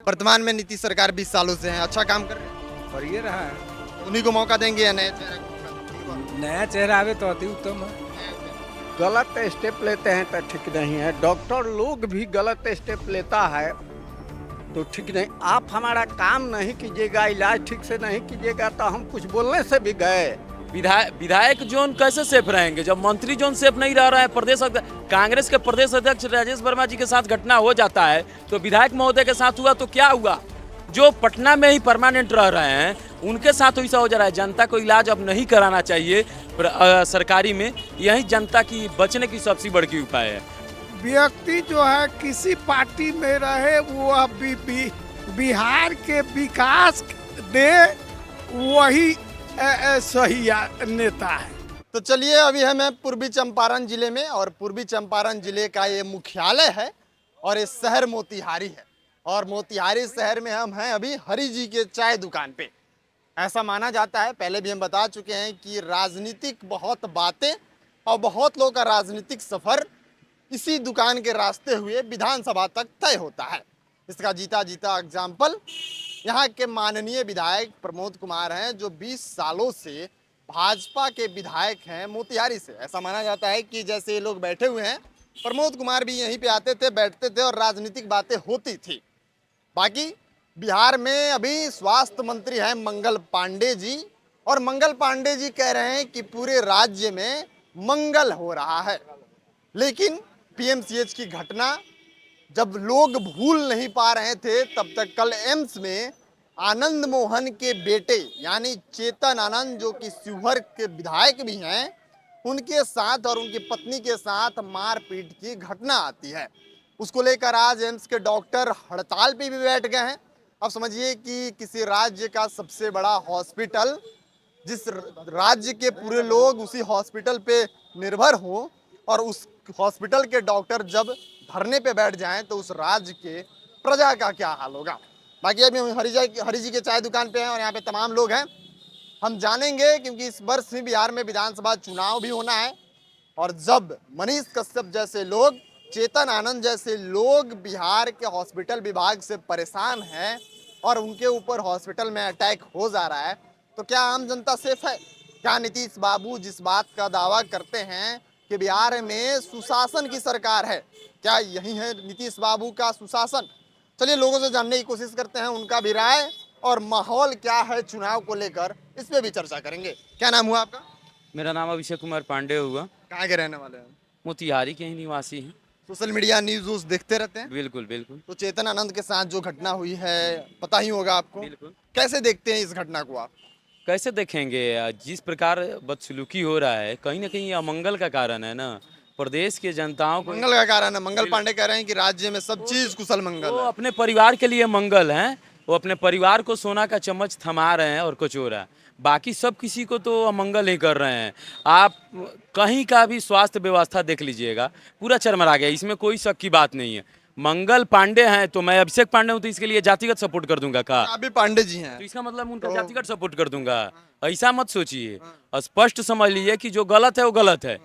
वर्तमान में नीतीश सरकार 20 सालों से है, अच्छा काम कर रहे हैं, कर ये रहा है। उन्हीं को मौका देंगे या नए चेहरे को? नया चेहरा आवे तो अति उत्तम है। गलत स्टेप लेते हैं तो ठीक नहीं है। डॉक्टर लोग भी गलत स्टेप लेता है तो ठीक नहीं। आप हमारा काम नहीं कीजिएगा, इलाज ठीक से नहीं कीजिएगा तो हम कुछ बोलने से भी गए। विधायक जोन कैसे सेफ रहेंगे जब मंत्री जोन सेफ नहीं रह रहे हैं? कांग्रेस के प्रदेश अध्यक्ष राजेश वर्मा जी के साथ घटना हो जाता है तो विधायक महोदय के साथ हुआ तो क्या हुआ? जो पटना में ही परमानेंट रह रहे हैं उनके साथ ऐसा हो जा रहा है। जनता को इलाज अब नहीं कराना चाहिए सरकारी में, यही जनता की बचने की सबसे बड़ी उपाय है। व्यक्ति जो है किसी पार्टी में रहे वो बिहार के विकास दे, वही सही नेता है। तो चलिए, अभी है मैं पूर्वी चंपारण जिले में, और पूर्वी चंपारण जिले का ये मुख्यालय है और ये शहर मोतिहारी है। और मोतिहारी शहर में हम हैं अभी हरि जी के चाय दुकान पे। ऐसा माना जाता है, पहले भी हम बता चुके हैं कि राजनीतिक बहुत बातें और बहुत लोगों का राजनीतिक सफर इसी दुकान के रास्ते हुए विधानसभा तक तय होता है। इसका जीता जीता एग्जाम्पल यहाँ के माननीय विधायक प्रमोद कुमार हैं, जो 20 सालों से भाजपा के विधायक हैं मोतिहारी से। ऐसा माना जाता है कि जैसे ये लोग बैठे हुए हैं, प्रमोद कुमार भी यहीं पे आते थे, बैठते थे और राजनीतिक बातें होती थी। बाकी बिहार में अभी स्वास्थ्य मंत्री हैं मंगल पांडे जी, और मंगल पांडे जी कह रहे हैं कि पूरे राज्य में मंगल हो रहा है। लेकिन पीएमसीएच की घटना जब लोग भूल नहीं पा रहे थे, तब तक कल एम्स में आनंद मोहन के बेटे यानी चेतन आनंद, जो कि शिवहर के विधायक भी हैं, उनके साथ और उनकी पत्नी के साथ मारपीट की घटना आती है। उसको लेकर आज एम्स के डॉक्टर हड़ताल पे भी बैठ गए हैं। अब समझिए कि किसी राज्य का सबसे बड़ा हॉस्पिटल, जिस राज्य के पूरे लोग उसी हॉस्पिटल पे निर्भर हों, और उस हॉस्पिटल के डॉक्टर जब धरने पे बैठ जाएं तो उस राज्य के प्रजा का क्या हाल होगा। बाकी अभी हम हरि जी के चाय दुकान पे हैं और यहाँ पे तमाम लोग हैं, हम जानेंगे, क्योंकि इस वर्ष भी बिहार में विधानसभा चुनाव भी होना है। और जब मनीष कश्यप जैसे लोग, चेतन आनंद जैसे लोग बिहार के हॉस्पिटल विभाग से परेशान हैं और उनके ऊपर हॉस्पिटल में अटैक हो जा रहा है, तो क्या आम जनता सेफ है? क्या नीतीश बाबू जिस बात का दावा करते हैं कि बिहार में सुशासन की सरकार है, क्या यही है नीतीश बाबू का सुशासन? चलिए लोगों से जानने की कोशिश करते हैं, उनका भी राय और माहौल क्या है चुनाव को लेकर, इस पे भी चर्चा करेंगे। क्या नाम हुआ आपका? मेरा नाम अभिषेक कुमार पांडे हुआ। कहाँ के रहने वाले हैं? मोतिहारी के ही निवासी हैं। सोशल मीडिया न्यूज देखते रहते हैं? बिल्कुल बिल्कुल। तो चेतन आनंद के साथ जो घटना हुई है पता ही होगा आपको, बिल्कुल। कैसे देखते हैं इस घटना को आप? कैसे देखेंगे? जिस प्रकार बदसलूकी हो रहा है, कहीं ना कहीं अमंगल का कारण है ना। प्रदेश के जनताओं को मंगल का कारण है। मंगल पांडे कह रहे हैं कि राज्य में सब चीज कुशल मंगल वो है। अपने परिवार के लिए मंगल हैं, वो अपने परिवार को सोना का चम्मच थमा रहे हैं और कुछ हो रहा है। बाकी सब किसी को तो अमंगल ही कर रहे हैं। आप कहीं का भी स्वास्थ्य व्यवस्था देख लीजिएगा, पूरा चरमरा गया, इसमें कोई शक की बात नहीं है। मंगल पांडे हैं तो मैं अभिषेक पांडे हूं तो इसके लिए जातिगत सपोर्ट कर दूंगा का? आप भी पांडे जी हैं तो इसका मतलब उनका जातिगत सपोर्ट कर दूंगा? ऐसा मत सोचिए, स्पष्ट समझ लीजिए कि जो गलत है वो गलत है।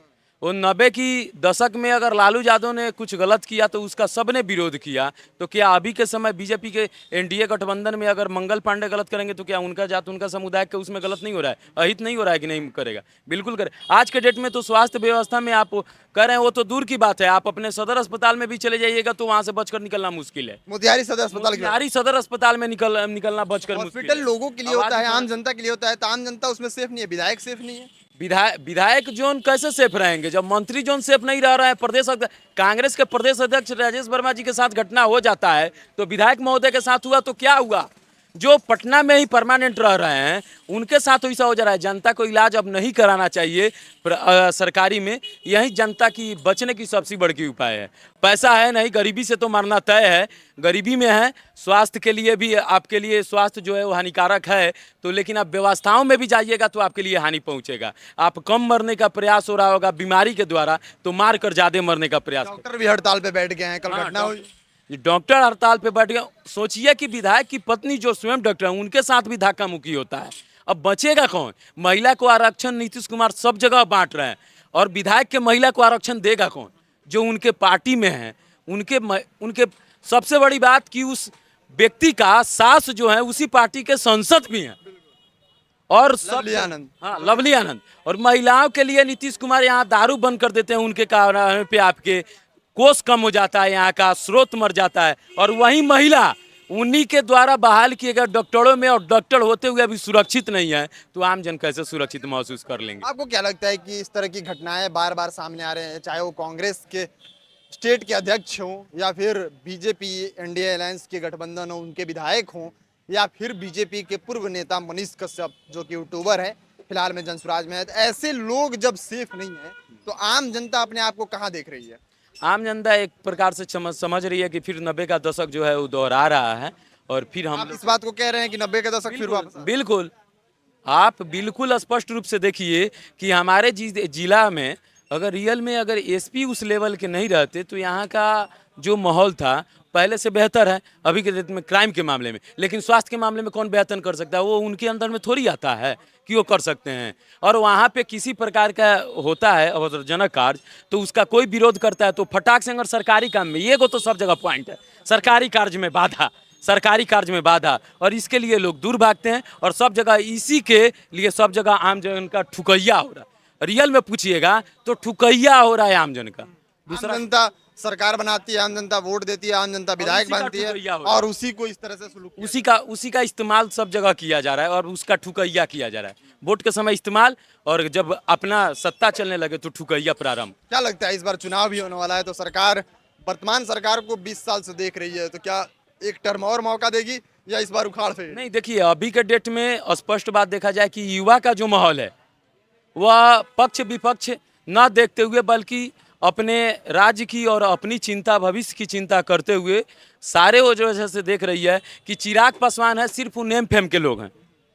वो 90 की दशक में अगर लालू यादव ने कुछ गलत किया तो उसका सबने विरोध किया, तो क्या अभी के समय बीजेपी के एनडीए गठबंधन में अगर मंगल पांडे गलत करेंगे तो क्या उनका जात, उनका समुदाय के उसमें गलत नहीं हो रहा है? अहित नहीं हो रहा है कि नहीं करेगा? बिल्कुल करे। आज के डेट में तो स्वास्थ्य व्यवस्था में आप कह रहे हैं वो तो दूर की बात है, आप अपने सदर अस्पताल में भी चले जाइएगा तो वहाँ से बचकर निकलना मुश्किल है। मोतिहारी सदर अस्पताल मोतिहारी सदर अस्पताल में निकलना बचकर मुश्किल हॉस्पिटल है। लोगों के लिए होता है, आम जनता के लिए होता है, तो आम जनता उसमें सेफ नहीं है, विधायक सेफ नहीं है। विधायक जोन कैसे सेफ रहेंगे जब मंत्री जोन सेफ नहीं रह रहे हैं? कांग्रेस के प्रदेश अध्यक्ष राजेश वर्मा जी के साथ घटना हो जाता है तो विधायक महोदय के साथ हुआ तो क्या हुआ? जो पटना में ही परमानेंट रह रहे हैं उनके साथ ऐसा हो जा रहा है। जनता को इलाज अब नहीं कराना चाहिए सरकारी में, यही जनता की बचने की सबसे बड़ी उपाय है। पैसा है नहीं, गरीबी से तो मरना तय है, गरीबी में है। स्वास्थ्य के लिए भी आपके लिए स्वास्थ्य जो है वो हानिकारक है, तो लेकिन आप व्यवस्थाओं में भी जाइएगा तो आपके लिए हानि पहुंचेगा। आप कम मरने का प्रयास हो रहा होगा बीमारी के द्वारा, तो मार कर ज्यादा मरने का प्रयास। डॉक्टर भी हड़ताल पे बैठ गए हैं, कल घटना हुई। डॉक्टर हड़ताल पे बैठ गए। सोचिए कि विधायक की पत्नी जो स्वयं डॉक्टर है उनके साथ भी धक्का मुक्की होता है, अब बचेगा कौन? महिला को आरक्षण नीतीश कुमार सब जगह बांट रहे हैं, और विधायक के महिला को आरक्षण देगा कौन? जो उनके पार्टी में है, उनके सबसे बड़ी बात कि उस व्यक्ति का सास जो है उसी पार्टी के सांसद भी हैं और सब लवली आनंद। हाँ, लवली आनंद। और महिलाओं के लिए नीतीश कुमार यहाँ दारू बंद कर देते हैं, उनके कारण पे आपके कोष कम हो जाता है, यहाँ का स्रोत मर जाता है। और वही महिला उन्हीं के द्वारा बहाल किए गए डॉक्टरों में, और डॉक्टर होते हुए अभी सुरक्षित नहीं है, तो आम जन कैसे सुरक्षित महसूस कर लेंगे? आपको क्या लगता है कि इस तरह की घटनाएं बार बार सामने आ रहे हैं, चाहे वो कांग्रेस के स्टेट के अध्यक्ष हों या फिर बीजेपी एनडीए अलायंस के गठबंधन हो उनके विधायक हों, या फिर बीजेपी के पूर्व नेता मनीष कश्यप जो कि यूट्यूबर है, फिलहाल में जनसुराज में है, तो ऐसे लोग जब सेफ नहीं है तो आम जनता अपने आप को कहाँ देख रही है? आम जनता एक प्रकार से समझ रही है कि फिर 90 का दशक जो है वो दोहरा रहा है, और फिर हम आप इस बात को कह रहे हैं कि 90 का दशक फिर वापस आ- बिल्कुल, आप बिल्कुल स्पष्ट रूप से देखिए कि हमारे जिला में अगर रियल में अगर एसपी उस लेवल के नहीं रहते तो यहाँ का जो माहौल था पहले से बेहतर है अभी के डेट में क्राइम के मामले में। लेकिन स्वास्थ्य के मामले में कौन बेहतर कर सकता है? वो उनके अंदर में थोड़ी आता है कि वो कर सकते हैं। और वहाँ पे किसी प्रकार का होता है अवसरजनक कार्य तो उसका कोई विरोध करता है तो फटाक से, अगर सरकारी काम में ये को तो सब जगह पॉइंट है, सरकारी कार्य में बाधा, सरकारी कार्य में बाधा, और इसके लिए लोग दूर भागते हैं। और सब जगह इसी के लिए सब जगह आम जन का ठुकैया हो रहा है। रियल में पूछिएगा तो ठुकैया हो रहा है आम जन का। आम जनता सरकार बनाती है, आम जनता वोट देती है, आम जनता विधायक उसी का बनती है ठुकैया हो रहा है। और उसी को इस तरह से सुलूक किया उसी का इस्तेमाल सब जगह किया जा रहा है और उसका ठुकैया किया जा रहा है। वोट के समय इस्तेमाल, और जब अपना सत्ता चलने लगे तो ठुकैया प्रारंभ। क्या लगता है इस बार चुनाव भी होने वाला है तो सरकार, वर्तमान सरकार को 20 साल से देख रही है, तो क्या एक टर्म और मौका देगी या इस बार उखाड़ फेंकेगी? नहीं, देखिए अभी के डेट में स्पष्ट बात देखा जाए कि युवा का जो माहौल है वह पक्ष विपक्ष न देखते हुए बल्कि अपने राज्य की और अपनी चिंता, भविष्य की चिंता करते हुए सारे वो जो वजह से देख रही है कि चिराग पासवान है सिर्फ नेम फेम के लोग हैं,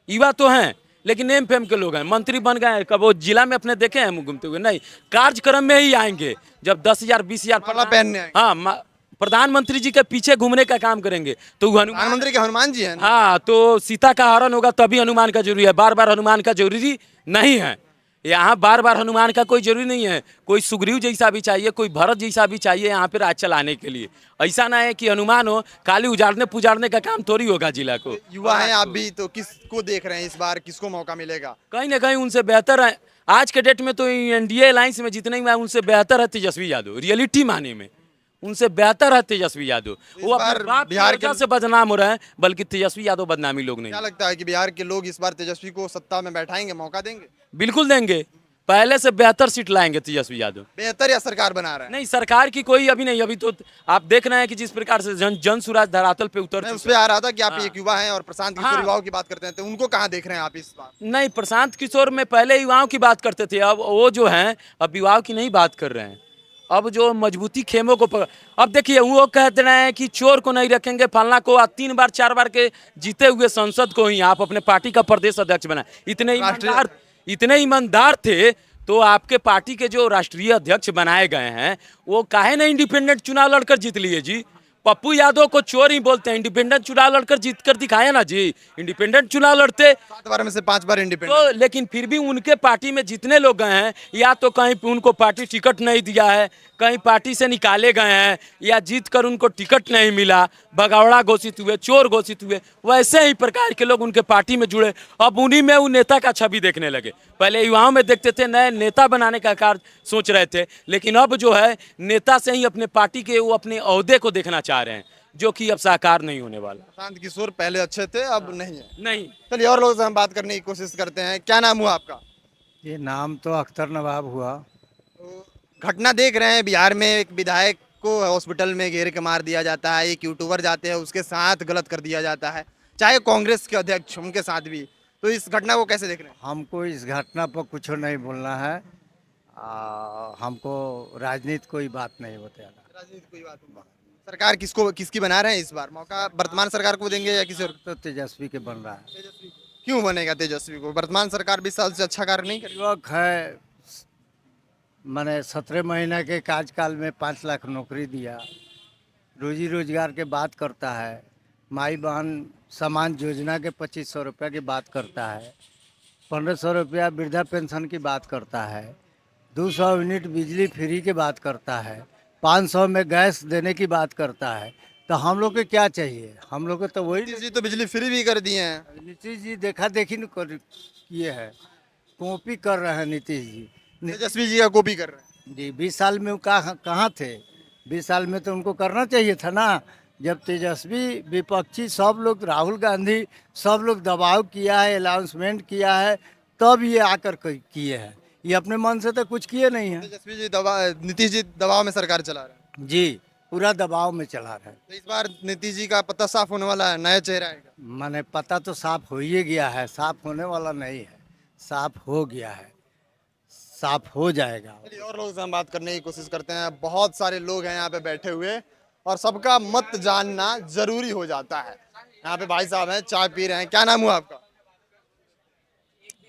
युवा तो हैं लेकिन नेम फेम के लोग हैं, मंत्री बन गए हैं, कब वो जिला में अपने देखे हैं घूमते हुए? नहीं, कार्यक्रम में ही आएंगे जब 10,000 20,000 माला पहनने आएंगे। हाँ, प्रधानमंत्री जी के पीछे घूमने का काम करेंगे तो हनुमान, प्रधानमंत्री के हनुमान जी हैं ना? हाँ, तो सीता का हरण होगा तभी हनुमान का जरूरी है, बार बार हनुमान का जरूरी नहीं है। यहाँ बार बार हनुमान का कोई जरूरी नहीं है, कोई सुग्रीव जैसा भी चाहिए, कोई भरत जैसा भी चाहिए यहाँ पे राज चलाने के लिए। ऐसा ना है कि हनुमान हो खाली उजाड़ने पुजाड़ने का काम थोड़ी होगा जिला को। युवा हैं आप भी, तो किसको देख रहे हैं इस बार, किसको मौका मिलेगा? कहीं ना कहीं उनसे बेहतर है आज के डेट में तो एनडीए अलायंस में जितने भी उनसे बेहतर है तेजस्वी यादव, रियलिटी माने में उनसे बेहतर है तेजस्वी यादव। वो बार अपने बाप की बिहार वजह के- से बदनाम हो रहे हैं, बल्कि तेजस्वी यादव बदनामी लोग नहीं। क्या लगता है कि बिहार के लोग इस बार तेजस्वी को सत्ता में बैठाएंगे, मौका देंगे? बिल्कुल देंगे, पहले से बेहतर सीट लाएंगे तेजस्वी यादव। बेहतर या सरकार बना रहा है? नहीं, सरकार की कोई अभी नहीं, अभी तो आप देख रहे हैं कि जिस प्रकार से जन सुराज धरातल पे उतर मैं उस चुका पे आ रहा था कि आप हाँ। एक युवा हैं और प्रशांत किशोर हाँ। युवाओं की बात करते हैं, तो उनको कहाँ देख रहे हैं आप इस बार? नहीं, प्रशांत किशोर में पहले युवाओं की बात करते थे, अब वो जो हैं अब युवाओं की नहीं बात कर रहे हैं। अब जो मजबूती खेमों को अब देखिए वो कहते रहे हैं कि चोर को नहीं रखेंगे, फलना को, 3 बार 4 बार के जीते हुए सांसद को ही आप अपने पार्टी का प्रदेश अध्यक्ष बनाए। इतने ईमानदार थे तो आपके पार्टी के जो राष्ट्रीय अध्यक्ष बनाए गए हैं वो काहे ना इंडिपेंडेंट चुनाव लड़कर जीत लिए जी? पप्पू यादव को चोर ही बोलते हैं, इंडिपेंडेंट चुनाव लड़कर जीत कर दिखाया ना जी, इंडिपेंडेंट चुनाव लड़ते 7 बार में से 5 बार इंडिपेंडेंट। तो, लेकिन फिर भी उनके पार्टी में जितने लोग गए हैं या तो कहीं पे उनको पार्टी टिकट नहीं दिया है, कहीं पार्टी से निकाले गए हैं, या जीत कर उनको टिकट नहीं मिला, भगौड़ा घोषित हुए, चोर घोषित हुए, वैसे ही प्रकार के लोग उनके पार्टी में जुड़े। अब उन्हीं में वो नेता का छवि देखने लगे। पहले युवाओं में देखते थे, नए नेता बनाने का कार्य सोच रहे थे, लेकिन अब जो है नेता से ही अपने पार्टी के वो अपने ओहदे को देखना चाह रहे हैं, जो कि अब साकार नहीं होने वाला। प्रशांत किशोर पहले अच्छे थे, अब नहीं है। नहीं, चलिए और लोगों से हम बात करने की कोशिश करते हैं। क्या नाम हुआ आपका? ये नाम तो अख्तर नवाब हुआ। तो घटना देख रहे हैं, बिहार में एक विधायक को हॉस्पिटल में घेर के मार दिया जाता है, एक यूट्यूबर जाते हैं उसके साथ गलत कर दिया जाता है, चाहे कांग्रेस के अध्यक्ष उनके साथ भी। तो इस घटना को कैसे देख रहे हैं? हमको इस घटना पर कुछ नहीं बोलना है। हमको राजनीति कोई बात नहीं बताना। राजनीति कोई बात नहीं। सरकार किसकी बना रहे हैं इस बार? मौका वर्तमान सरकार को देंगे या किसी और? तो तेजस्वी के बन रहा है। क्यों बनेगा तेजस्वी को? वर्तमान सरकार 20 साल से अच्छा कार्य नहीं करी। युवक है, मैंने 17 महीने के कार्यकाल में 5 लाख नौकरी दिया, रोजी रोजगार के बात करता है, माई बहन समान योजना के 2500 रुपया की बात करता है, 1500 रुपया वृद्धा पेंशन की बात करता है, 200 यूनिट बिजली फ्री की बात करता है, 500 में गैस देने की बात करता है। तो हम लोग को क्या चाहिए? हम लोग को तो वही नीतीश जी तो बिजली फ्री भी कर दिए हैं। नीतीश जी देखा देखी न किए हैं, कॉपी कर रहे हैं नीतीश जी। तेजस्वी जी का कॉपी कर रहे हैं। जी 20 साल में वो कहाँ थे? 20 साल में तो उनको करना चाहिए था ना। जब तेजस्वी विपक्षी सब लोग, राहुल गांधी सब लोग दबाव किया है, अनाउंसमेंट किया है, तब ये आकर किए हैं। ये अपने मन से तो कुछ किए नहीं हैं। तेजस्वी जी दबाव, नीतीश जी दबाव में सरकार चला रहे हैं। जी पूरा दबाव में चला रहे हैं। तो इस बार नीतीश जी का पता साफ होने वाला है, नया चेहरा आएगा। माने पता तो साफ हो ही गया है, साफ होने वाला नहीं है, साफ हो गया है, साफ हो जाएगा। चलिए और लोगों से हम बात करने की कोशिश करते हैं। बहुत सारे लोग हैं यहाँ पे बैठे हुए और सबका मत जानना जरूरी हो जाता है। यहाँ पे भाई साहब हैं, चाय पी रहे हैं। क्या नाम हुआ आपका?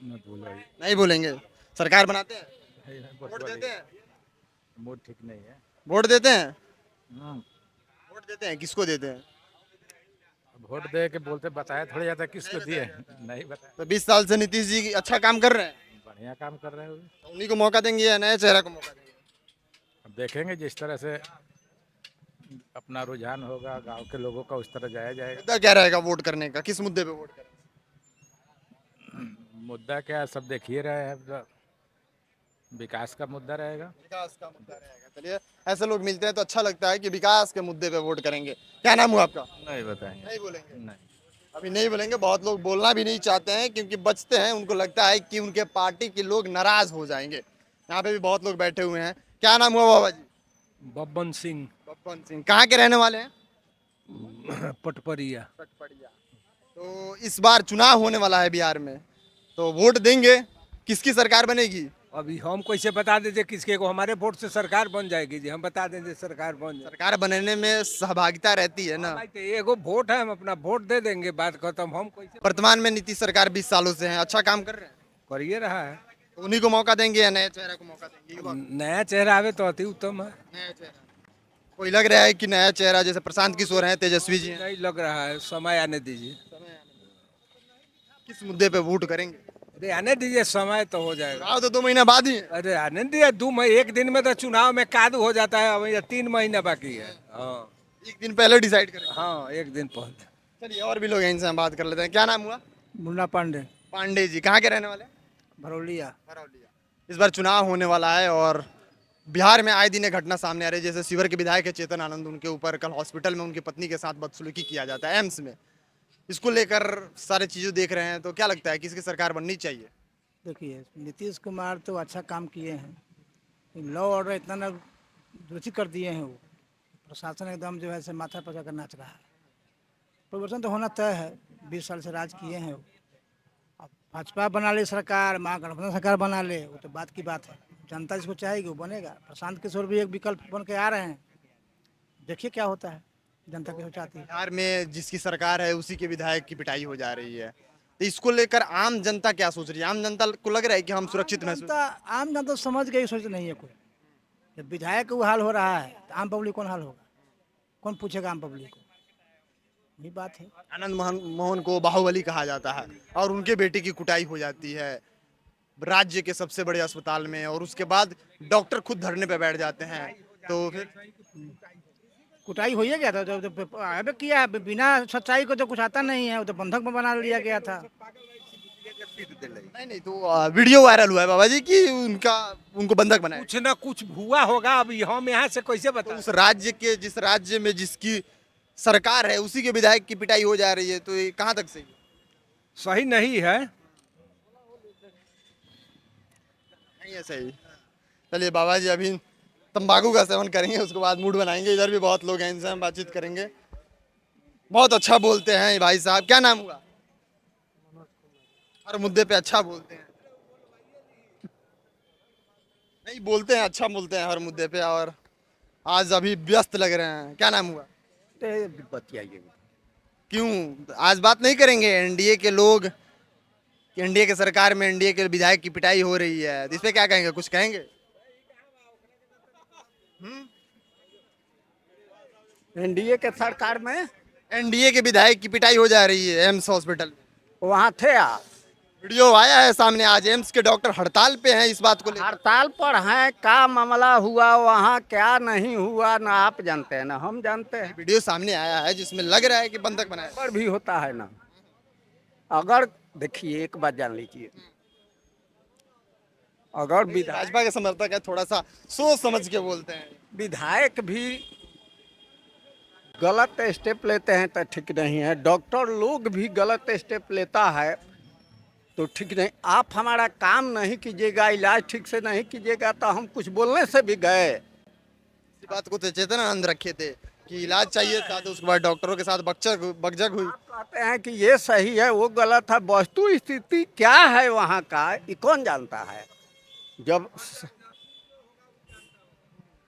नहीं बोलेंगे। सरकार बनाते हैं, वोट देते हैं? मूड ठीक नहीं है। वोट देते हैं? वोट देते हैं, किसको देते हैं? वोट दे के बोलते बताया थोड़ी जाता किसको दिए, नहीं बताया। तो 20 साल से नीतीश जी अच्छा काम कर रहे हैं, बढ़िया काम कर रहे हो। तो उन्हीं को मौका देंगे या नए चेहरा को मौका देंगे? अब देखेंगे जिस तरह से अपना रुझान होगा गांव के लोगों का, उस तरह जाया जाएगा। मुद्दा क्या रहेगा वोट करने का? किस मुद्दे पे वोट करें? मुद्दा क्या है, सब देख ही रहे हैं। तो विकास का मुद्दा रहेगा। विकास का मुद्दा रहेगा। चलिए ऐसे लोग मिलते हैं तो अच्छा लगता है कि विकास के मुद्दे पे वोट करेंगे। क्या नाम हुआ आपका? नहीं बताएंगे। नहीं बोलेंगे? नहीं। अभी नहीं बोलेंगे। बहुत लोग बोलना भी नहीं चाहते हैं क्योंकि बचते हैं, उनको लगता है कि उनके पार्टी के लोग नाराज हो जाएंगे। यहाँ पे भी बहुत लोग बैठे हुए हैं। क्या नाम हुआ बाबा जी? बब्बन सिंह बब्बन सिंह। कहाँ के रहने वाले हैं? पटपरिया। पटपड़िया। तो इस बार चुनाव होने वाला है बिहार में, तो वोट देंगे, किसकी सरकार बनेगी? अभी हम कैसे बता देते किसके को? हमारे वोट से सरकार बन जाएगी जी, हम बता देंगे सरकार बन जाएगी। सरकार बनने में सहभागिता रहती है ना। भाई तो एगो वोट है, हम अपना वोट दे देंगे, बात खत्म। हम कैसे वर्तमान में नीतीश सरकार 20 सालों से है, अच्छा काम कर रहे हैं, करिए रहा है? तो उन्हीं को मौका देंगे या नए चेहरा को मौका देंगे? ये बात। नया चेहरा आवे तो अति उत्तम है। नया चेहरा कोई लग रहा है कि नया चेहरा, जैसे प्रशांत किशोर हैं, तेजस्वी जी हैं, नहीं लग रहा है, समय आने दीजिए। किस मुद्दे पे वोट करेंगे? अरे आने दीजिए, समय तो हो जाएगा। चुनाव तो 2 महीना बाद ही है। अरे आने दीजिए, 2 महीने, एक दिन में तो चुनाव में कादू हो जाता है। अब ये 3 महीना बाकी है। हाँ एक दिन पहले डिसाइड करेंगे। हाँ, एक दिन पहले। चलिए और भी लोग हैं, इनसे हम बात कर लेते हैं। क्या नाम हुआ? मुन्ना पांडे, पांडे जी। कहाँ के रहने वाले? भरौलिया। भरौलिया। इस बार चुनाव होने वाला है और बिहार में आए दिन ये घटना सामने आ रही है। जैसे शिवहर के विधायक है चेतन आनंद, उनके ऊपर कल हॉस्पिटल में उनकी पत्नी के साथ बदसलूकी किया जाता है एम्स में। इसको लेकर सारे चीजें देख रहे हैं, तो क्या लगता है किसकी सरकार बननी चाहिए? देखिए, नीतीश कुमार तो अच्छा काम किए हैं। लॉ ऑर्डर इतना ना दुरुस्ती कर दिए हैं, वो प्रशासन एकदम जो है से माथा पचा कर नाच रहा है। परिवर्तन तो होना तय है, 20 साल से राज किए हैं वो। अब भाजपा बना ले सरकार, महागठबंधन सरकार बना ले, वो तो बात की बात है। जनता जिसको चाहेगी वो बनेगा। प्रशांत किशोर भी एक विकल्प बन के आ रहे हैं, देखिए क्या होता है, जनता कैसे चाहती है। बिहार में जिसकी सरकार है उसी के विधायक की पिटाई हो जा रही है, तो इसको लेकर आम जनता क्या सोच रही है? आम जनता को लग रहा है कि हम सुरक्षित महसूस? आम जनता समझ गई, सोच नहीं है कोई। जब विधायक का वो हाल हो रहा है तो आम पब्लिक कौन हाल होगा? कौन पूछेगा आम पब्लिक को? ये बात है। आनंद मोहन को बाहुबली कहा जाता है और उनके बेटे की कुटाई हो जाती है राज्य के सबसे बड़े अस्पताल में, और उसके बाद डॉक्टर खुद धरने पे बैठ जाते हैं। तो फिर कुटाई हो ही गया था, जब आगे किया, बिना सच्चाई को तो कुछ आता नहीं है, वो तो बंधक में बना लिया गया था। नहीं तो वीडियो वायरल हुआ है बाबा जी कि उनको बंधक बनाया। कुछ ना कुछ हुआ होगा। अब हम यहाँ से कैसे तो बता? उस राज्य के, जिस राज्य में जिसकी सरकार है उसी के विधायक की पिटाई हो जा रही है, तो ये कहाँ तक सही है? सही नहीं है। नहीं है सही। चलिए बाबा जी अभी तंबाकू का सेवन करेंगे, उसके बाद मूड बनाएंगे। इधर भी बहुत लोग हैं, इनसे हम बातचीत करेंगे। बहुत अच्छा बोलते हैं भाई साहब। क्या नाम हुआ? हर मुद्दे पे अच्छा बोलते हैं। नहीं बोलते हैं, अच्छा बोलते हैं हर मुद्दे पे, और आज अभी व्यस्त लग रहे हैं। क्या नाम हुआ? क्यों आज बात नहीं करेंगे? एनडीए के लोग, एनडीए के सरकार में एनडीए के विधायक की पिटाई हो रही है, इस पे क्या कहेंगे? कुछ कहेंगे? एनडीए के सरकार में एनडीए के विधायक की पिटाई हो जा रही है एम्स हॉस्पिटल में। वहाँ थे आप? वीडियो आया है सामने, आज एम्स के डॉक्टर हड़ताल पे हैं इस बात को लेकर। हड़ताल पर हैं, क्या मामला हुआ वहाँ, क्या नहीं हुआ, ना आप जानते हैं ना हम जानते हैं। वीडियो सामने आया है जिसमें लग रहा है कि बंधक बनाया। पर भी होता है ना। अगर देखिए एक बात जान लीजिए, अगर विधायक भाजपा के समर्थक है, थोड़ा सा सोच समझ के बोलते हैं। विधायक भी गलत स्टेप लेते हैं तो ठीक नहीं है, डॉक्टर लोग भी गलत स्टेप लेता है तो ठीक नहीं। आप हमारा काम नहीं कीजिएगा, इलाज ठीक से नहीं कीजिएगा तो हम कुछ बोलने से भी गए। इसी बात को तो चेतनानंद रखे थे कि इलाज चाहिए था, तो उसके बाद डॉक्टरों के साथ बकझक हुई। कहते हैं कि ये सही है वो गलत है, वस्तु स्थिति क्या है वहाँ का ये कौन जानता है। जब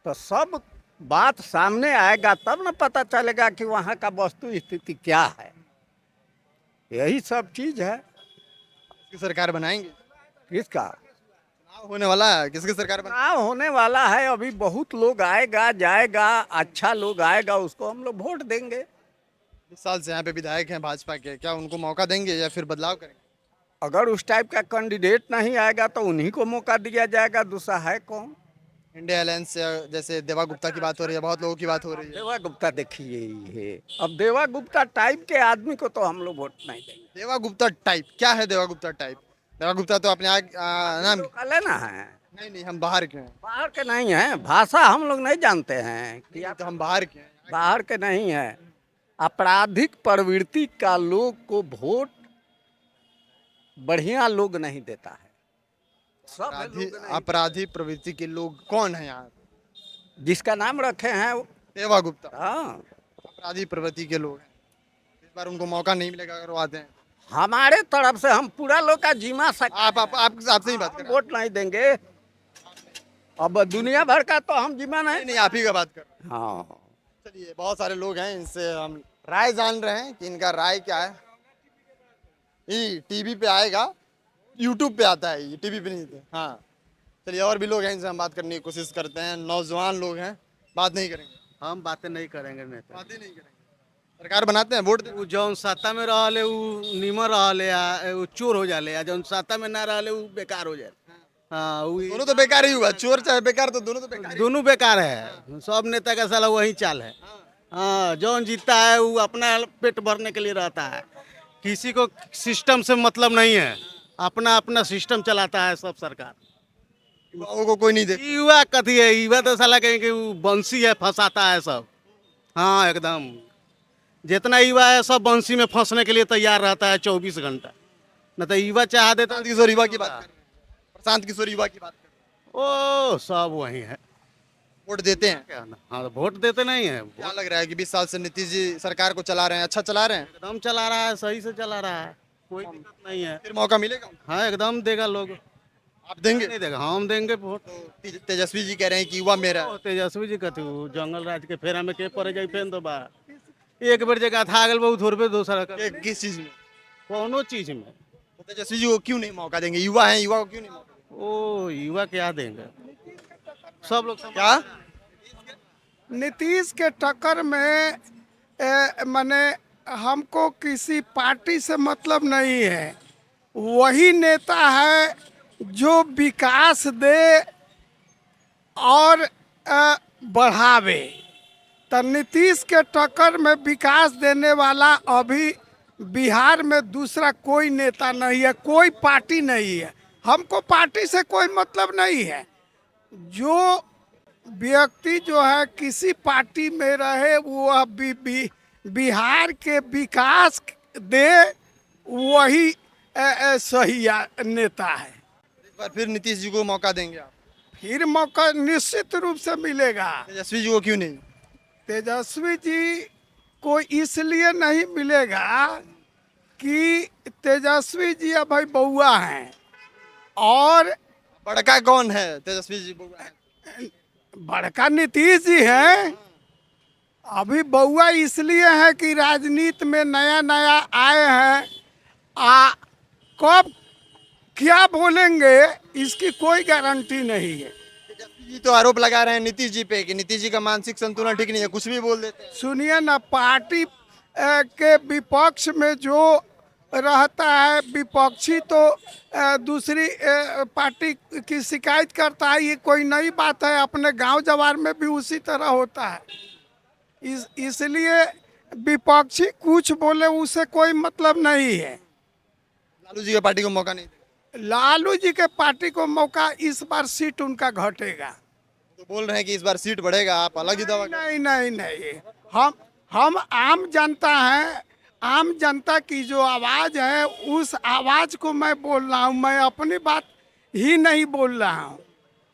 तो सब बात सामने आएगा तब न पता चलेगा कि वहाँ का वस्तु स्थिति क्या है। यही सब चीज है। किसकी सरकार बनाएंगे? किसका चुनाव होने वाला है, किसकी सरकार बना? चुनाव होने वाला है, अभी बहुत लोग आएगा जाएगा, अच्छा लोग आएगा उसको हम लोग वोट देंगे। इस साल से यहाँ पे विधायक हैं भाजपा के, क्या उनको मौका देंगे या फिर बदलाव करेंगे? अगर उस टाइप का कैंडिडेट नहीं आएगा तो उन्हीं को मौका दिया जाएगा, दूसरा है कौन। इंडिया अलायंस से जैसे देवा गुप्ता की बात हो रही है, बहुत लोगों की बात हो रही है। देवा गुप्ता देखिए ही है, अब देवा गुप्ता टाइप के आदमी को तो हम लोग वोट नहीं देंगे। देवा गुप्ता टाइप क्या है? देवा गुप्ता टाइप, देवा गुप्ता तो अपने नाम लोकल है ना है, नहीं नहीं, हम बाहर के हैं। बाहर के नहीं है, भाषा हम लोग नहीं जानते हैं कि तो हम बाहर के हैं। बाहर के नहीं है। आपराधिक प्रवृत्ति का लोग को वोट बढ़िया लोग नहीं देता है। सब लोग नहीं। अपराधी प्रवृत्ति के लोग कौन है यहाँ? जिसका नाम रखे हैं देवा गुप्ता हाँ, अपराधी प्रवृत्ति के लोग हैं। इस बार उनको मौका नहीं मिलेगा अगर वो आते हैं। हमारे तरफ से हम पूरा लोग का जीमा आपसे ही बात कर रहे हैं। वोट नहीं देंगे। अब दुनिया भर का तो हम जीमा नहीं नहीं। नहीं, आप ही का बात कर रहे हैं। हाँ, चलिए, बहुत सारे लोग हैं, इनसे हम राय जान रहे हैं कि इनका राय क्या है। ये टीवी पे आएगा, यूट्यूब पे आता है, ये टीवी पे नहीं थे। हाँ, चलिए, और भी लोग हैं, इनसे हम बात करने की कोशिश करते हैं। नौजवान लोग हैं, बात नहीं करेंगे। हम बातें नहीं करेंगे नेता। बात ही नहीं करेंगे। सरकार बनाते हैं, वोट देते उ जौन सत्ता में रहले उ निमर रहले आ उ चोर हो जाले, आ जौन सत्ता में ना रहले उ बेकार हो जाए। हाँ हैं। दोनों तो बेकार ही हुआ, चोर चाहे बेकार, तो दोनों तो बेकार ही। दोनों बेकार है, सब नेता का साला वही चाल है। हाँ, जौन जीतता है वो अपना पेट भरने के लिए रहता है, किसी को सिस्टम से मतलब नहीं है, अपना अपना सिस्टम चलाता है सब सरकार। युवाओं को कोई नहीं देख। युवा कथी है, युवा तो साला कहीं कि वो बंसी है, फंसाता है सब। हाँ एकदम, जितना युवा है सब बंसी में फंसने के लिए तैयार रहता है 24 घंटा। न तो युवा चाह देता। प्रशांत किशोर युवा की बात कर रहे हैं। प्रशांत किशोर युवा की बात कर रहे हैं। ओ सब वही है। वोट देते हैं। क्या ना, हाँ वोट देते नहीं है। क्या लग रहा है कि 20 साल से नीतीश जी सरकार को चला रहे हैं, अच्छा चला रहे हैं? एकदम चला रहा है, सही से चला रहा है, कोई दिक्कत नहीं है। फिर मौका मिलेगा? हाँ एकदम देगा लोग। आप देंगे? नहीं देगा, हम देंगे वोट। तो तेजस्वी जी कह रहे हैं कि युवा मेरा है। तेजस्वी जी कथी जंगल राज के फेरा में के पड़े जाई फेन तो बा एक बेर जगह था गल बहुत थोड़े दूसरा का किस चीज में? कोनो चीज में। तो तेजस्वी जी को क्यों नहीं मौका देंगे? युवा हैं, युवा को क्यों नहीं मौका देंगे? ओ युवा क्या देंगे, सब लोग क्या? नीतीश के टक्कर में माने हमको किसी पार्टी से मतलब नहीं है, वही नेता है जो विकास दे और बढ़ावे। तो नीतीश के टक्कर में विकास देने वाला अभी बिहार में दूसरा कोई नेता नहीं है, कोई पार्टी नहीं है। हमको पार्टी से कोई मतलब नहीं है। जो व्यक्ति जो है किसी पार्टी में रहे वह बिहार के विकास दे, वही सही नेता है। इस बार फिर नीतीश जी को मौका देंगे आप? फिर मौका निश्चित रूप से मिलेगा। तेजस्वी जी को क्यों नहीं? तेजस्वी जी को इसलिए नहीं मिलेगा कि तेजस्वी जी अभी बउआ हैं और बड़का कौन है? तेजस्वी जी बउआ है। बड़का नीतीश जी हैं। अभी बउआ इसलिए है कि राजनीति में नया नया आए हैं, कब क्या बोलेंगे इसकी कोई गारंटी नहीं है। तेजस्वी जी तो आरोप लगा रहे हैं नीतीश जी पे कि नीतीश जी का मानसिक संतुलन ठीक नहीं है, कुछ भी बोल देते हैं। सुनिए ना, पार्टी के विपक्ष में जो रहता है, विपक्षी तो दूसरी पार्टी की शिकायत करता है। ये कोई नई बात है, अपने गांव जवार में भी उसी तरह होता है। इसलिए विपक्षी कुछ बोले उसे कोई मतलब नहीं है। लालू जी के पार्टी को मौका नहीं देगा। लालू जी के पार्टी को मौका, इस बार सीट उनका घटेगा। तो बोल रहे हैं कि इस बार सीट बढ़ेगा, आप अलग ही दावा नहीं नहीं नहीं, हम आम जनता हैं। आम जनता की जो आवाज़ है उस आवाज़ को मैं बोल रहा हूँ, मैं अपनी बात ही नहीं बोल रहा हूँ।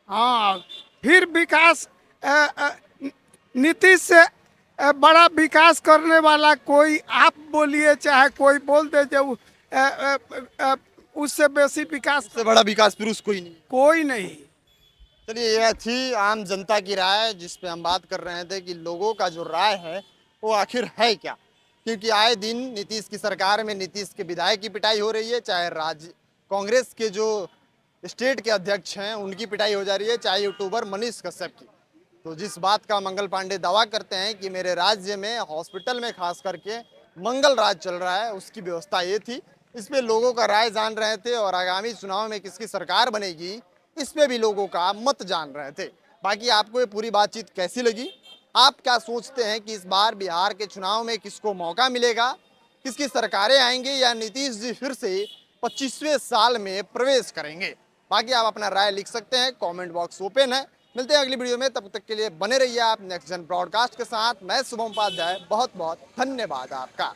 हाँ, फिर विकास नीतीश से बड़ा विकास करने वाला कोई आप बोलिए, चाहे कोई बोल दे, जो उससे बेसी विकास से बड़ा विकास पुरुष कोई नहीं। चलिए, यह थी आम जनता की राय, जिस पे हम बात कर रहे थे कि लोगों का जो राय है वो आखिर है क्या। क्योंकि आए दिन नीतीश की सरकार में नीतीश के विधायक की पिटाई हो रही है, चाहे राज्य कांग्रेस के जो स्टेट के अध्यक्ष हैं उनकी पिटाई हो जा रही है, चाहे यूट्यूबर मनीष कश्यप की। तो जिस बात का मंगल पांडे दावा करते हैं कि मेरे राज्य में हॉस्पिटल में खास करके मंगल राज चल रहा है, उसकी व्यवस्था ये थी। इस पे लोगों का राय जान रहे थे और आगामी चुनाव में किसकी सरकार बनेगी इस पे भी लोगों का मत जान रहे थे। बाकी आपको ये पूरी बातचीत कैसी लगी, आप क्या सोचते हैं कि इस बार बिहार के चुनाव में किसको मौका मिलेगा, किसकी सरकारें आएंगी या नीतीश जी फिर से 25वें साल में प्रवेश करेंगे? बाकी आप अपना राय लिख सकते हैं, कमेंट बॉक्स ओपन है। मिलते हैं अगली वीडियो में, तब तक के लिए बने रहिए आप नेक्स्ट जन ब्रॉडकास्ट के साथ। मैं शुभम उपाध्याय, बहुत बहुत धन्यवाद आपका।